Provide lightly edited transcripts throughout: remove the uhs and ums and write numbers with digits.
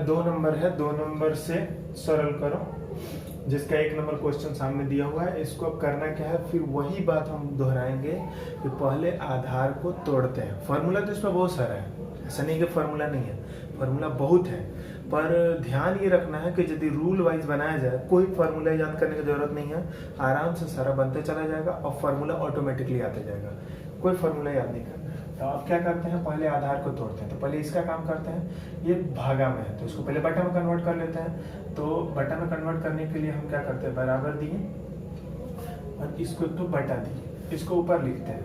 2 number है, 2 number से सरल करो, जिसका 1 नंबर क्वेश्चन सामने दिया हुआ है। इसको अब करना क्या है, फिर वही बात हम दोहराएंगे कि पहले आधार को तोड़ते हैं। फॉर्मूला तो इसमें बहुत सारा है, ऐसा नहीं कि फॉर्मूला नहीं है, फॉर्मूला बहुत है, पर ध्यान ये रखना है कि यदि रूल वाइज बनाया जाए, कोई फॉर्मूला याद करने की जरूरत नहीं है, आराम से सारा बनते चला जाएगा और फॉर्मूला ऑटोमेटिकली आता जाएगा, कोई फॉर्मूला याद नहीं करना है। तो आप क्या करते हैं, पहले आधार को तोड़ते हैं। तो पहले इसका काम करते हैं, ये भागा में है तो इसको पहले बटा में कन्वर्ट कर लेते हैं। तो बटा में कन्वर्ट करने के लिए हम क्या करते हैं, बराबर दिए और इसको तो बटा दिए, इसको ऊपर लिखते हैं,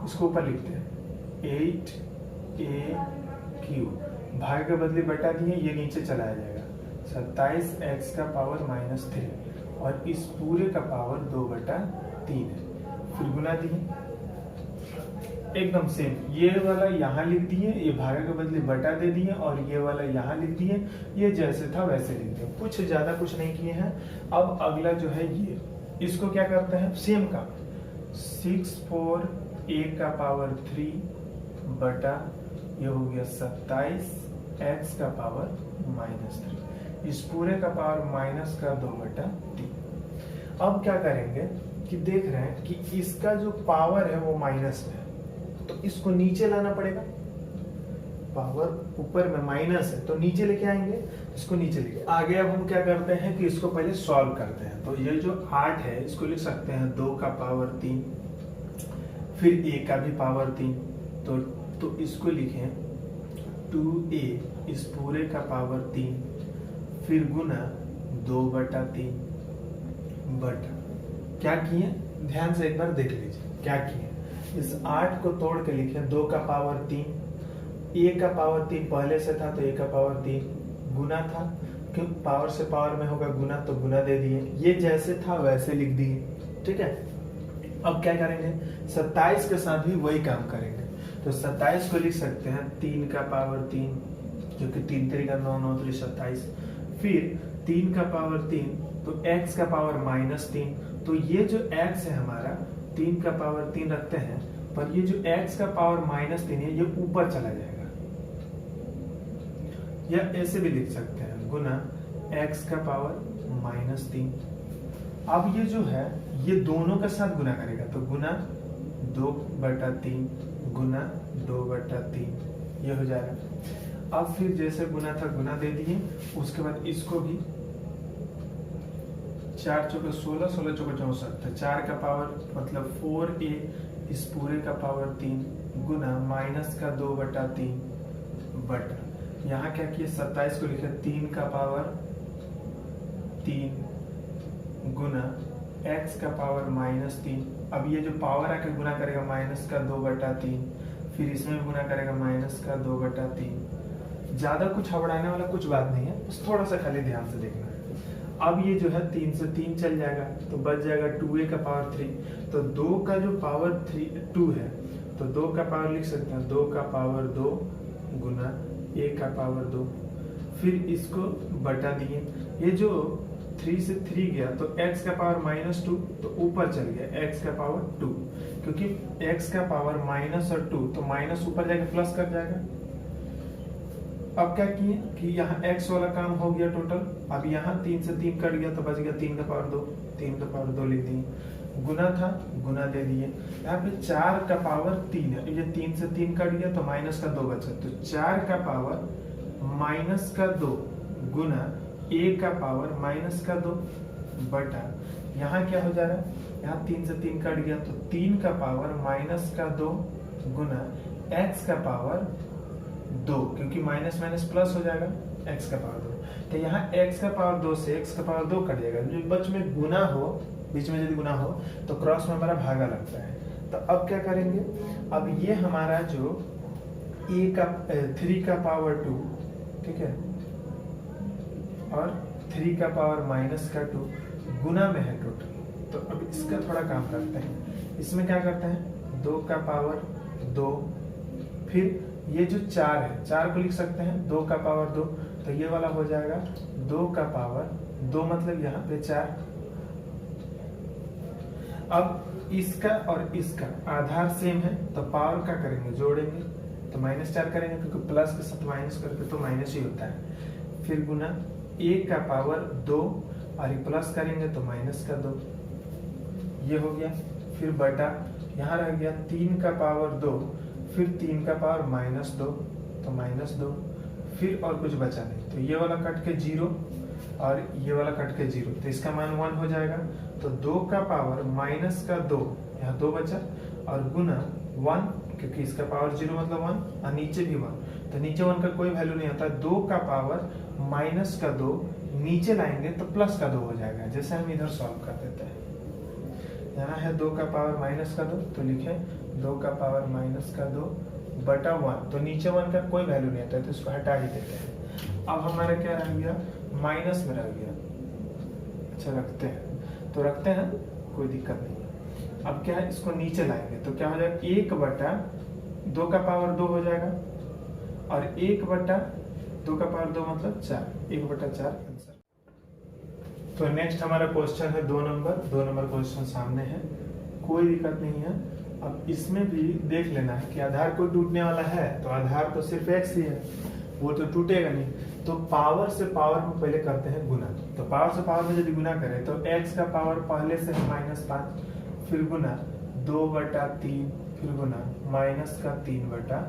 इसको ऊपर लिखते हैं 8a³ भाग के बदले बटा दिए, ये नीचे चलाया जाएगा 27x का पावर -3 और इस पूरे का पावर 2/3 है। फिर गुना दिए, एकदम सेम, ये वाला यहाँ लिख दिए, ये भागा के बदले बटा दे दिए और ये वाला यहाँ लिख दिए, ये जैसे था वैसे लिख दिए, कुछ ज्यादा कुछ नहीं किए हैं। अब अगला जो है ये, इसको क्या करते हैं, सेम काम, 6/4a का पावर 3 बटा ये हो गया 27x का पावर -3, इस पूरे का पावर माइनस का 2/3। अब क्या करेंगे कि देख रहे हैं कि इसका जो पावर है वो माइनस में है, तो इसको नीचे लाना पड़ेगा, पावर ऊपर में माइनस है तो नीचे लेके आएंगे, इसको नीचे लेके आगे। अब हम क्या करते हैं कि इसको पहले सॉल्व करते हैं। तो ये जो 8 है इसको लिख सकते हैं 2 का पावर 3, फिर a का भी पावर 3, तो इसको लिखें 2a इस पूरे का पावर 3, फिर गुना 2/3 बटा, क्या किए ध्यान से एक बार देख लीजिए क्या किए। इस 8 को तोड़ के लिखे 2 का पावर 3, a का पावर 3 पहले से था तो a का पावर 3 गुना था, क्यों पावर से पावर में होगा गुना तो गुना दे दिए, ये जैसे था वैसे लिख दिए, ठीक है। अब क्या करेंगे, 27 के साथ भी वही काम करेंगे। तो 27 को लिख सकते हैं 3 का पावर 3, जो कि 3 3 का 9 9 3 27, फिर 3 का पावर 3 तो x का पावर -3, तो ये जो x है हमारा 3 का पावर 3 रखते हैं, पर ये जो x का पावर -3 है ये ऊपर चला जाएगा, या ऐसे भी लिख सकते हैं गुना x का पावर -3। अब ये जो है ये दोनों के साथ गुना करेगा, तो गुना 2/3 गुना 2/3 ये हो जाएगा। अब फिर जैसे गुना था गुना दे दिए, उसके बाद इसको भी 4 चौके 16 16 चौके 64, तो 4 का पावर मतलब 4a इस पूरे का पावर 3 गुना माइनस का 2/3 बटा, यहाँ क्या किए 27 को लिखे 3 का पावर 3 गुना x का पावर -3। अब ये जो पावर आके गुना करेगा माइनस का 2/3, फिर इसमें गुना करेगा माइनस का 2/3। ज्यादा कुछ हबड़ाने वाला कुछ बात नहीं है, बस थोड़ा सा खाली ध्यान से देखना है। अब ये जो है 3 से 3 चल जाएगा तो बच जाएगा 2a का पावर 3, तो 2 का जो पावर 2 है तो 2 का पावर लिख सकते हैं 2 का पावर 2 गुना a का पावर 2, फिर इसको बटा दिए, ये जो 3 से 3 गया तो x का पावर -2 तो ऊपर चल गया x का पावर 2, क्योंकि x का पावर माइनस और 2 तो माइनस ऊपर जाएगा प्लस कर जाएगा। अब क्या किए कि यहाँ x वाला काम हो गया टोटल, अब यहाँ 3 से 3 कट गया तो बच गया 3 का पावर 2, 3 का पावर 2 लिख दिए, गुना था गुना दे दिए, यहाँ पे 4 का पावर 3 है, ये 3 से 3 कट गया तो माइनस का 2 बचा, तो 4 का पावर -2 गुना a का पावर -2 बटा, यहाँ क्या हो जा रहा है, यहाँ 3 से 3 कट गया तो 3 का पावर -2 गुना x का पावर 2, क्योंकि माइनस माइनस प्लस हो जाएगा x का पावर 2, तो यहाँ x का पावर 2 से x का पावर 2 कट जाएगा, जो बीच में गुना हो, बीच में यदि गुना हो तो क्रॉस में हमारा भागा लगता है। तो अब क्या करेंगे, अब ये हमारा जो a का 3 का पावर 2, ठीक है, और 3 का पावर -2 गुना में है टोटल, तो अब इसका थोड़ा काम करते हैं। इसमें क्या करते हैं 2 का पावर 2, फिर ये जो 4 है 4 को लिख सकते हैं 2 का पावर 2, तो ये वाला हो जाएगा 2 का पावर 2 मतलब यहाँ पे 4। अब इसका और इसका आधार सेम है तो पावर का करेंगे जोड़ेंगे, तो -4 करेंगे क्योंकि प्लस के साथ माइनस करके तो माइनस ही होता है। फिर गुना a का पावर 2 और ये प्लस करेंगे तो -2, ये हो गया। फिर बटा यहाँ रह गया 3 का पावर 2, फिर 3 का पावर -2 तो -2, फिर और कुछ बचा नहीं तो ये वाला कट के 0 और ये वाला कट के 0, तो इसका मान 1 हो जाएगा। तो 2 का पावर -2, यहाँ 2 बचा, और गुना 1 क्योंकि इसका पावर 0 मतलब 1 और नीचे भी 1, तो नीचे 1 का कोई वैल्यू नहीं आता। 2 का पावर -2 नीचे लाएंगे तो +2 हो जाएगा, जैसे हम इधर सॉल्व कर देते हैं। यहाँ है 2 का पावर -2, तो लिखे 2 का पावर -2 बटा 1, तो नीचे 1 का कोई वैल्यू नहीं आता, तो इसको हटा ही देते हैं। अब हमारा क्या रह गया, माइनस में रह गया। अच्छा रखते हैं, तो रखते हैं, कोई दिक्कत नहीं है। अब क्या है, इसको नीचे लाएंगे तो क्या हो जाएगा, 1 बटा 2 का पावर 2 हो जाएगा, और 1 बटा 2 का पावर 2 मतलब 4, 1 बटा 4 आंसर। तो नेक्स्ट हमारा क्वेश्चन है 2 नंबर क्वेश्चन सामने है, कोई दिक्कत नहीं है। अब इसमें भी देख लेना है कि आधार कोई टूटने वाला है, तो आधार तो सिर्फ x ही है, वो तो टूटेगा नहीं। तो पावर से पावर में पहले करते हैं गुना, तो पावर से पावर में यदि गुना करें तो x का पावर पहले से है -5, फिर गुना 2 बटा 3, फिर गुना -3 बटा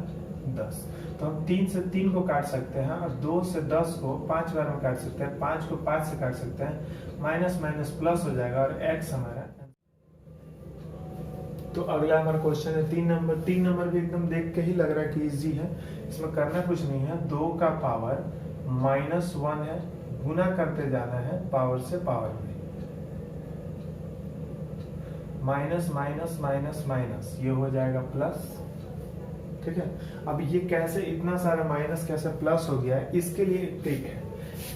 10। तो हम 3 से 3 को काट सकते हैं, और 2 से 10 को 5 बार में काट सकते हैं, 5 को 5 से काट सकते हैं, माइनस माइनस प्लस हो जाएगा, और x हमारा। तो अगला हमारा क्वेश्चन है 3 नंबर भी एकदम देख के ही लग रहा है कि इजी है, इसमें करना कुछ नहीं है। 2 का पावर -1 है, गुना करते जाना है पावर से पावर में, माइनस माइनस माइनस माइनस, ये हो जाएगा प्लस। ठीक है, अब ये कैसे इतना सारा माइनस कैसे प्लस हो गया है, इसके लिए एक ट्रिक है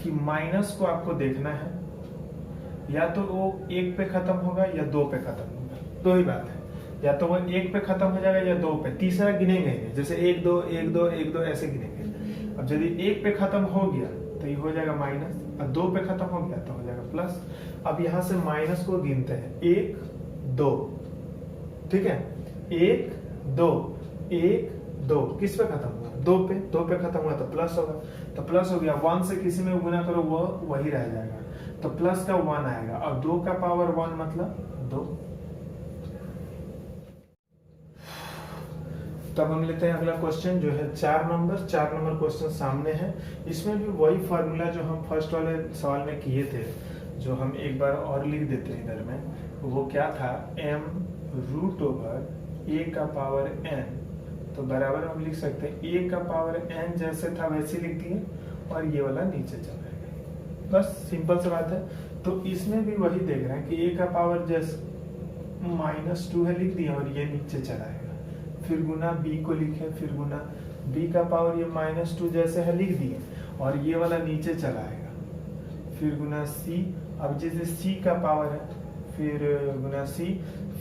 कि माइनस को आपको देखना है, या तो वो 1 पे खत्म होगा या 2 पे खत्म होगा, दो ही बात है, या तो वो 1 पे खत्म हो जाएगा या 2 पे, तीसरा गिनेंगे जैसे 1 2 1 2 1 2 ऐसे गिनेंगे। अब यदि 1 पे खत्म हो गया तो ये हो जाएगा माइनस, और 2 पे खत्म हो गया तो हो जाएगा प्लस। अब यहाँ से माइनस को गिनते हैं, 1 2, ठीक है, 1 2 1 2, किस पे खत्म हुआ, 2 पे खत्म हुआ तो प्लस होगा, तो प्लस हो गया। 1 से किसी में गुना करो वो वही रह जाएगा, तो प्लस का 1 आएगा, और 2 का पावर 1 मतलब 2। तब हम लेते हैं अगला क्वेश्चन जो है 4 नंबर क्वेश्चन सामने है। इसमें भी वही फार्मूला जो हम फर्स्ट वाले सवाल में किए थे, जो हम एक बार और लिख देते हैं इधर में, वो क्या था, m√a का पावर n, तो बराबर हम लिख सकते हैं a का पावर n जैसे था वैसे लिख दिए, और ये वाला नीचे चला गया, बस सिंपल सी बात है। तो इसमें भी वही देख रहे हैं कि a का पावर जैसे -2 है लिख दिया, और ये नीचे चला आएगा। फिर गुना b को लिखे, फिर गुना b का पावर ये -2 जैसे है लिख दिए, और ये वाला नीचे चला आएगा। फिर गुना c, अब जैसे c का पावर है, फिर गुना c,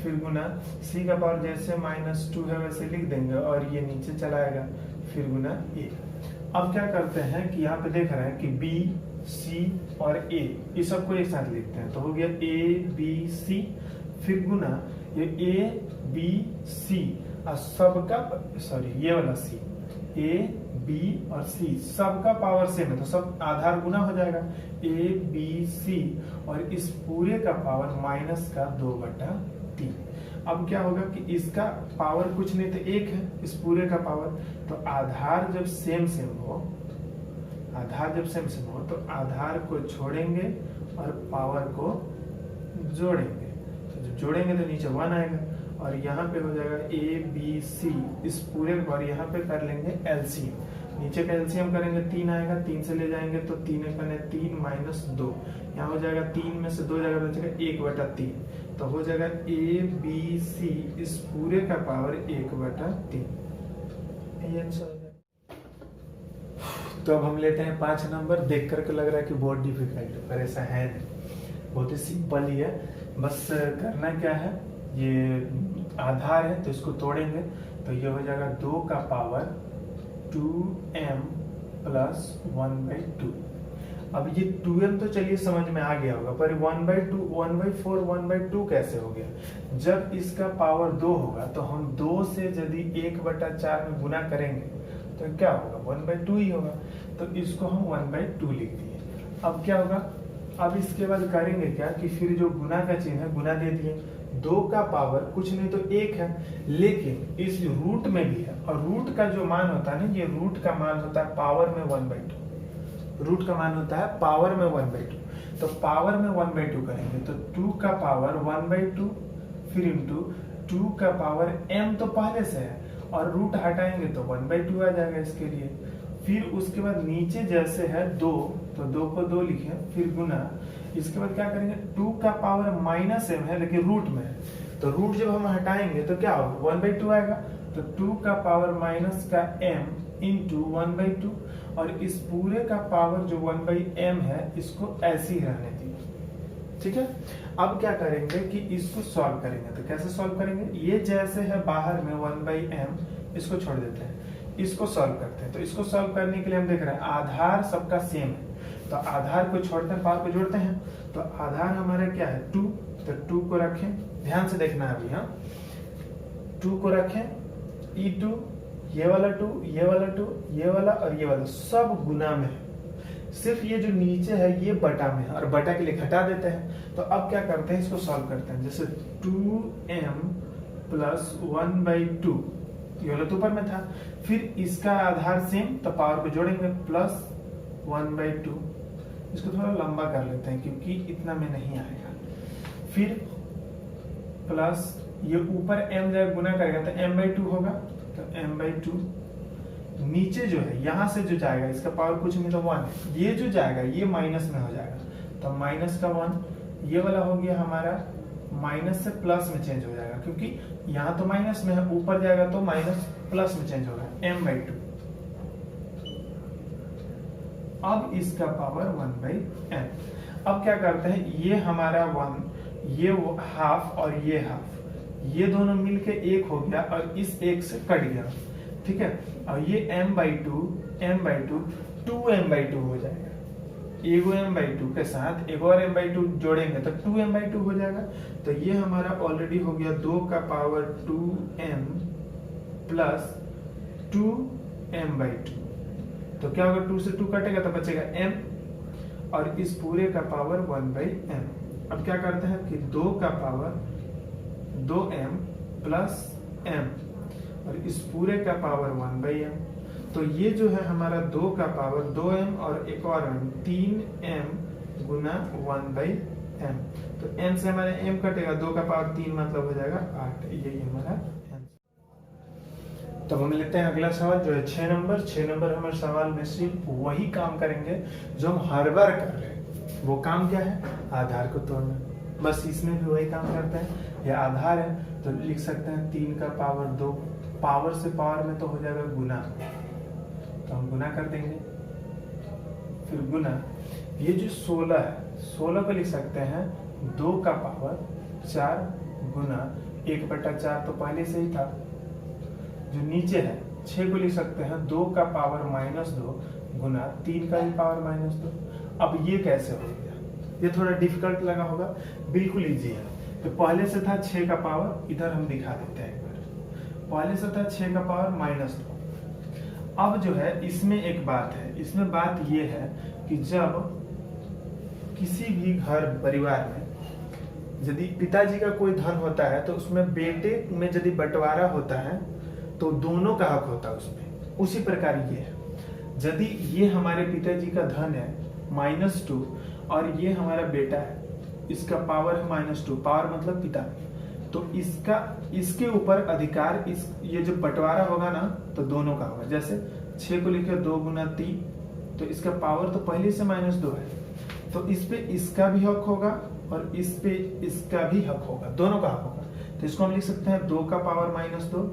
फिर गुना c का पावर जैसे -2 है वैसे लिख देंगे, और ये नीचे चला आएगा। फिर गुना a। अब क्या करते हैं कि यहाँ पे देख रहे हैं कि b c और a, ये सबको एक साथ लिखते हैं, तो हो गया a b c, फिर गुना ये a b c और सबका, सॉरी ये वाला c, a b और c सबका पावर सेम है, तो सब आधार गुना हो जाएगा, a b c, और इस पूरे का पावर -2/3। अब क्या होगा कि इसका पावर कुछ नहीं तो 1 है, इस पूरे का पावर, तो आधार जब सेम हो, तो आधार को छोड़ेंगे और पावर को जोड़ेंगे, तो जब जोड़ेंगे तो नीचे 1 आएगा, और यहाँ पे हो जाएगा a b c, इस पूरे को, और यहाँ पे कर लेंगे LCM, नीचे का LCM करेंगे 3 आएगा, 3 से ले जाएंगे तो 3 × 3 -2, यहाँ हो जाएगा 3 में से 2 जाएगा बचेगा 1/3, तो हो जाएगा a b c इस पूरे का पावर 1/3। ये आंसर हो जाएगा। तो अब हम लेते हैं 5 नंबर, देख करके लग रहा है कि बहुत डिफिकल्ट है, पर ऐसा है नहीं, बहुत ही सिंपल ही है। बस करना क्या है, ये आधार है तो इसको तोड़ेंगे, तो ये हो जाएगा 2 का पावर 2m + 1/2। अब ये 2m तो चलिए समझ में आ गया होगा, पर 1/2 1/4 1/2 कैसे हो गया। जब इसका पावर 2 होगा तो हम 2 से यदि 1/4 में गुना करेंगे तो क्या होगा 1/2 ही होगा, तो इसको हम 1/2 लिख दिए। अब क्या होगा, अब इसके बाद करेंगे क्या कि फिर जो गुना का चिन्ह है गुना दे दिए, 2 का पावर कुछ नहीं तो 1 है, लेकिन इस रूट में भी है, और रूट का जो मान होता है ना, ये रूट का मान होता है पावर में 1/2, रूट का मान होता है पावर में 1/2, तो पावर में 1/2 करेंगे तो 2 का पावर 1/2 फिर इंटू 2 का पावर m तो पहले से है, और रूट हटाएंगे तो 1/2 आ जाएगा इसके लिए। फिर उसके बाद नीचे जैसे है 2, तो 2 को 2 लिखे, फिर गुना, इसके बाद क्या करेंगे 2 का पावर -m है लेकिन रूट में है, तो रूट जब हम हटाएंगे तो क्या होगा 1/2 आएगा, तो 2 का पावर माइनस का m इंटू 1/2, और इस पूरे का पावर जो 1/m है इसको ऐसे ही रहने दिए। ठीक है, अब क्या करेंगे कि इसको सॉल्व करेंगे, तो कैसे सॉल्व करेंगे, ये जैसे है बाहर में 1/m, इसको छोड़ देते हैं, इसको सॉल्व करते हैं। तो इसको सॉल्व करने के लिए हम देख रहे हैं आधार सबका सेम है, तो आधार को छोड़ते हैं पावर को जोड़ते हैं, तो आधार हमारा क्या है 2, तो 2 को रखें, ध्यान से देखना है अभी, हाँ 2 को रखें, e2, ये वाला 2, ये वाला 2, ये वाला और ये वाला सब गुना में है, सिर्फ ये जो नीचे है ये बटा में है, और बटा के लिए घटा देते हैं। तो अब क्या करते हैं, इसको सॉल्व करते हैं, जैसे 2m प्लस 1/2, ये वाला तो ऊपर में था, फिर इसका आधार सेम, तो पावर को जोड़ेंगे प्लस 1/2, इसको थोड़ा लंबा कर लेते हैं क्योंकि इतना में नहीं आएगा, फिर प्लस ये ऊपर m जाएगा गुना करेगा तो m/2 होगा, तो m/2, नीचे जो है यहाँ से जो जाएगा इसका पावर कुछ नहीं तो 1 है, ये जो जाएगा ये माइनस में हो जाएगा, तो माइनस का 1, ये वाला हो गया हमारा माइनस से प्लस में चेंज हो जाएगा, क्योंकि यहाँ तो माइनस में है, ऊपर जाएगा तो माइनस प्लस में चेंज होगा, m/2। अब इसका पावर 1/m। अब क्या करते हैं, ये हमारा 1, ये हाफ और ये हाफ, ये दोनों मिलके 1 हो गया और इस 1 से कट गया, ठीक है, और ये m/2 2m/2 हो जाएगा, एगो m/2 के साथ एक और m/2 जोड़ेंगे तो 2m/2 हो जाएगा। तो ये हमारा ऑलरेडी हो गया 2 का पावर 2m प्लस 2m/2, तो क्या होगा 2 से 2 कटेगा तो बचेगा m, और इस पूरे का पावर 1/m। अब क्या करते हैं कि 2 का पावर 2m प्लस m, और इस पूरे का पावर 1/m, तो ये जो है हमारा 2 का पावर 2m और एक और m 3m गुना 1/m, तो m से हमारे m कटेगा, 2 का पावर 3 मतलब हो जाएगा 8, यही हमारा आंसर। तो हम लेते हैं अगला सवाल जो है 6 नंबर। 6 नंबर हमारे सवाल में सिर्फ वही काम करेंगे जो हम हर बार कर रहे हैं। वो काम क्या है, आधार को तोड़ना, बस इसमें भी वही काम करते हैं। ये आधार है तो लिख सकते हैं 3 का पावर 2, पावर से पावर में तो हो जाएगा गुना, तो हम गुना कर देंगे, फिर गुना, ये जो 16 है 16 को लिख सकते हैं 2 का पावर 4 गुना 1/4, तो पहले से ही था। जो नीचे है 6 को लिख सकते हैं 2 का पावर -2 गुना 3 का भी पावर -2। अब ये कैसे हो गया, ये थोड़ा डिफिकल्ट लगा होगा, बिल्कुल इजी है। तो पहले से था 6 का पावर, इधर हम दिखा देते हैं एक बार, पहले से था 6 का पावर -2। अब जो है इसमें एक बात है, इसमें बात ये है कि जब किसी भी घर परिवार में यदि पिताजी का कोई धन होता है तो उसमें बेटे में यदि बंटवारा होता है तो दोनों का हक होता है उसमें। उसी प्रकार ये है, यदि ये हमारे पिताजी का धन है -2 और ये हमारा बेटा है, इसका पावर है -2, पावर मतलब पिता, तो इसका इसके ऊपर अधिकार, इस ये जो बंटवारा होगा ना तो दोनों का होगा। जैसे 6 को लिखे 2 गुना 3, तो इसका पावर तो पहले से -2 है, तो इस पे इसका भी हक होगा और इस पे इसका भी हक होगा, दोनों का हक होगा। तो इसको हम लिख सकते हैं 2 का पावर -2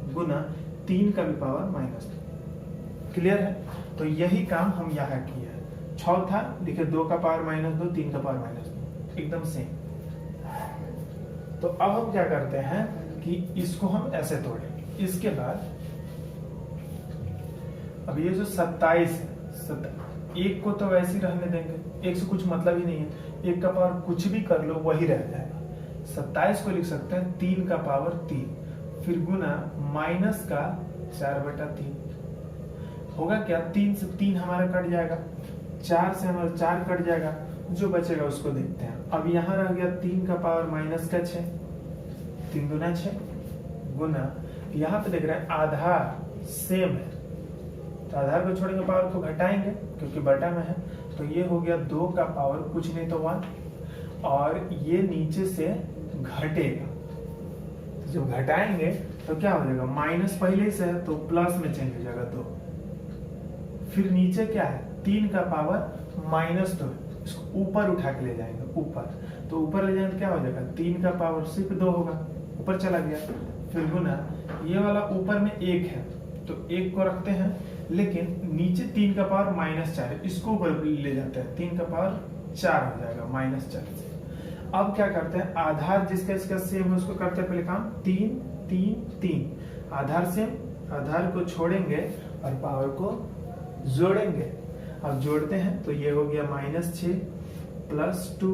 गुना 3 का भी पावर -2। क्लियर है, तो यही काम हम यहाँ किया है। 6 था, लिखे 2 का पावर -2, 3 का पावर -2, एकदम सेम। तो अब हम क्या करते हैं कि इसको हम ऐसे तोड़ेंगे। इसके बाद अब ये जो 27 है, 1 को तो वैसे ही रहने देंगे, 1 से कुछ मतलब ही नहीं है, 1 का पावर कुछ भी कर लो वही रह जाएगा। 27 को लिख सकते हैं 3 का पावर 3, फिर गुना माइनस का 4/3। होगा क्या, 3 से 3 हमारा कट जाएगा, 4 से हमारा 4 कट जाएगा, जो बचेगा उसको देखते हैं। अब यहाँ रह गया 3 का पावर माइनस का 6, 3 दूना 6 गुना, यहाँ पे देख रहे हैं आधार सेम है, तो आधार को छोड़ेंगे पावर को घटाएंगे क्योंकि बटा में है, तो ये हो गया 2 का पावर कुछ नहीं तो 1, और ये नीचे से घटेगा, तो जब घटाएंगे तो क्या हो जाएगा, माइनस पहले से है तो प्लस में चेंज हो जाएगा 2, फिर नीचे क्या है 3 का पावर माइनस 2, इसको ऊपर उठा के ले जाएंगे ऊपर, तो ऊपर ले जाएंगे क्या हो जाएगा, 3 का पावर सिर्फ 2 होगा, ऊपर चला गया, फिर गुना ये वाला ऊपर में 1 है तो 1 को रखते हैं, लेकिन नीचे 3 का पावर माइनस 4 है, इसको ऊपर ले जाते हैं, 3 का पावर 4 हो जाएगा माइनस 4 से। अब क्या करते हैं, आधार जिसका इसका सेम है उसको करते हैं पहले काम, 3 3 3, आधार सेम, आधार को छोड़ेंगे और पावर को जोड़ेंगे। अब जोड़ते हैं तो ये हो गया -6 +2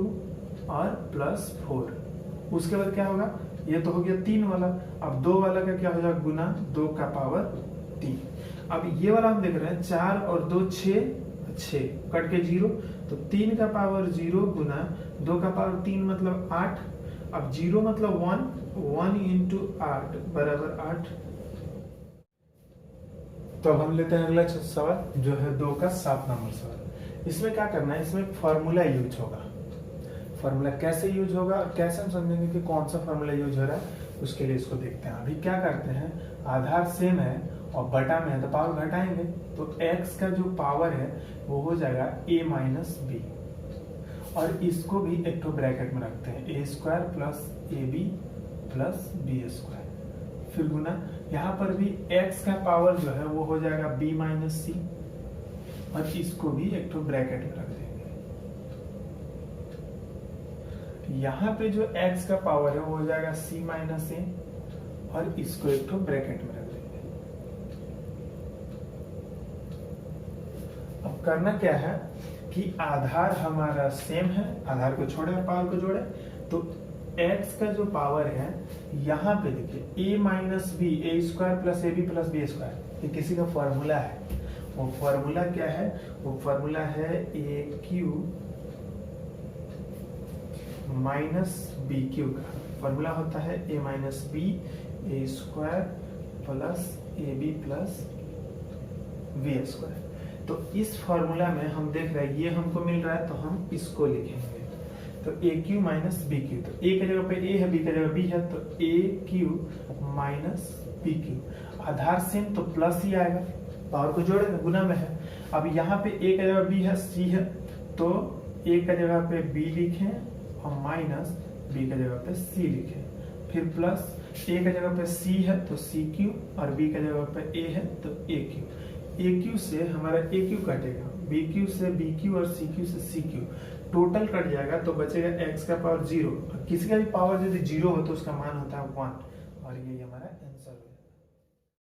और +4, उसके बाद क्या होगा, ये तो हो गया 3 वाला, अब 2 वाला का क्या हो जाएगा, गुना 2 का पावर 3। अब ये वाला हम देख रहे हैं 4 और 2 6 कट के 0, तो 3 का पावर 0 गुना 2 का पावर 3 मतलब 8, अब 0 मतलब 1 इंटू 8 बराबर 8। तो अब हम लेते हैं अगला सवाल जो है 2 का 7 नंबर सवाल। इसमें क्या करना है, इसमें फॉर्मूला यूज होगा। फॉर्मूला कैसे यूज होगा और कैसे हम समझेंगे कि कौन सा फॉर्मूला यूज हो रहा है, उसके लिए इसको देखते हैं। अभी क्या करते हैं, आधार सेम है और बटा में है तो पावर घटाएंगे, तो x का जो पावर है वो हो जाएगा a माइनस बी, और इसको भी एक तो ब्रैकेट में रखते हैं, a² plus ab plus b², फिर गुना यहाँ पर भी x का पावर जो है वो हो जाएगा b माइनस सी, और इसको भी एक तो ब्रैकेट में रख देंगे। यहाँ पे जो x का पावर है वो हो जाएगा c माइनस ए, और इसको एक तो ब्रैकेट में रख देंगे। अब करना क्या है कि आधार हमारा सेम है, आधार को छोड़े और पावर को जोड़े, तो x का जो पावर है यहाँ पे देखिए a minus b, a² plus ab plus b², ये किसी का फॉर्मूला है। वो फॉर्मूला क्या है, वो फॉर्मूला है aq माइनस bq का फॉर्मूला होता है a minus b, a² plus ab plus b²। तो इस फॉर्मूला में हम देख रहे हैं ये हमको मिल रहा है, तो हम इसको लिखेंगे, तो AQ माइनस BQ, तो A की जगह पे A है, B की जगह B है, तो AQ माइनस BQ। आधार सेम तो प्लस ही आएगा, पावर को जोड़ेंगे, गुना में है। अब यहाँ पे A की जगह B है, C है, तो A की जगह पे B लिखें और माइनस B की जगह पे C लिखें, फिर प्लस A की जगह पे C है तो CQ, और B की जगह पे A है तो AQ। AQ से हमारा AQ कटेगा, BQ से BQ और CQ से CQ, टोटल कट जाएगा तो बचेगा x का पावर 0। किसी का भी पावर यदि 0 हो तो उसका मान होता है 1, और ये हमारा